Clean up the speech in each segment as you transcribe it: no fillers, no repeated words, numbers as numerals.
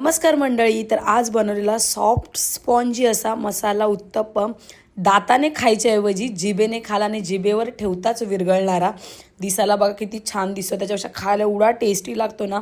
नमस्कार मंडळी. तर आज बनवलेला सॉफ्ट स्पॉन्जी असा मसाला उत्तप्पम दाताने खायच्याऐवजी जिभेने खाला आणि जिभेवर ठेवताच विरघळणारा. दिसायला बघा किती छान दिसतो, त्याच्यापेक्षा खायला एवढा टेस्टी लागतो ना.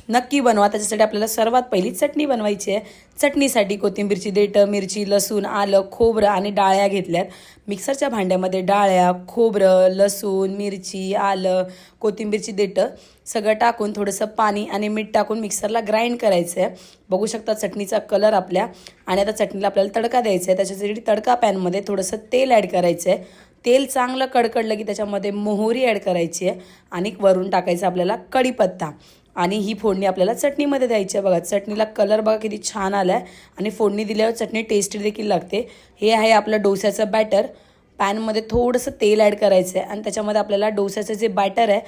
नक्की बनवा. त्याच्यासाठी आपल्याला सर्वात पहिली चटणी बनवायची आहे. चटणीसाठी कोथिंबीरची देठं, मिरची, लसूण, आलं, खोबरं आणि डाळ्या घेतल्यात. मिक्सरच्या भांड्यामध्ये डाळ्या, खोबरं, लसूण, मिरची, आलं, कोथिंबीरची देठं सगळं टाकून थोडंसं पाणी आणि मीठ टाकून मिक्सरला ग्राइंड करायचं आहे. बघू शकता चटणीचा कलर आपल्या. आणि आता चटणीला आपल्याला तडका द्यायचा आहे. त्याच्यासाठी तडका पॅनमध्ये थोडंसं तेल ॲड करायचं आहे. तेल चांगलं कडकडलं की त्याच्यामध्ये मोहरी ॲड करायची आहे आणि वरून टाकायचं आपल्याला कढीपत्ता. आणि ही फोडणी आपल्याला चटणीमध्ये द्यायची आहे. बघा चटणीला कलर बघा किती छान आला आहे आणि फोडणी दिल्यावर चटणी टेस्टी देखील लागते. हे आहे आपलं डोस्याचं बॅटर. पॅनमध्ये थोडंसं तेल ॲड करायचं आहे आणि त्याच्यामध्ये आपल्याला डोस्याचं जे बॅटर आहे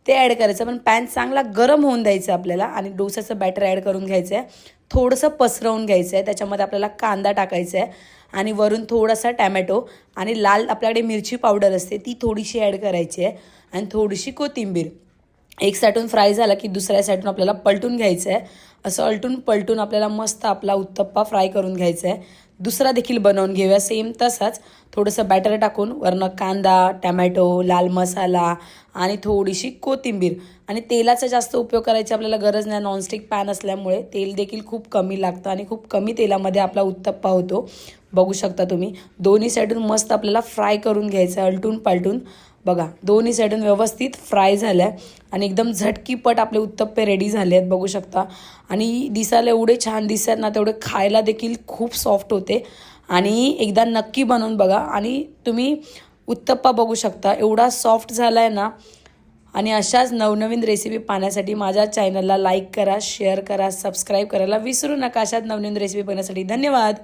ते ॲड करायचं. पण पॅन चांगला गरम होऊन द्यायचं आपल्याला आणि डोस्याचं बॅटर ॲड करून घ्यायचं आहे. थोडंसं पसरवून घ्यायचं आहे. त्याच्यामध्ये आपल्याला कांदा टाकायचा आहे आणि वरून थोडासा टॅमॅटो आणि लाल आपल्याकडे मिरची पावडर असते ती थोडीशी ॲड करायची आहे आणि थोडीशी कोथिंबीर. एक साईडून फ्राय झाला की दुसऱ्या साईडून आपल्याला पलटून घ्यायचं आहे. असं अलटून पलटून आपल्याला मस्त आपला उत्तप्पा फ्राय करून घ्यायचा आहे. दुसरा देखील बनवून घेऊया सेम तसाच. थोडंसं बॅटर टाकून वरनं कांदा, टॅमॅटो, लाल मसाला आणि थोडीशी कोथिंबीर. आणि तेलाचा जास्त उपयोग करायची आपल्याला गरज नाही. नॉनस्टिक पॅन असल्यामुळे तेल देखील खूप कमी लागतं आणि खूप कमी तेलामध्ये आपला उत्तप्पा होतो. बघू शकता तुम्ही. दोन्ही साईडून मस्त आपल्याला फ्राय करून घ्यायचं आहे अलटून पालटून. बघा दोन्ही साईडून व्यवस्थित फ्राय झाल्या आहे आणि एकदम झटकीपट आपले उत्तप्पे रेडी झाले आहेत. बघू शकता. आणि दिसायला एवढे छान दिसतात ना, तेवढे खायला देखील खूप सॉफ्ट होते. आणि एकदा नक्की बनवून बघा. आणि तुम्ही उत्तप्पा बघू शकता एवढा सॉफ्ट झाला आहे ना. आणि अशाच नवनवीन रेसिपी पाहण्यासाठी माझ्या चॅनलला लाईक करा, शेअर करा, सबस्क्राईब करायला विसरू नका. अशाच नवनवीन रेसिपी बघण्यासाठी धन्यवाद.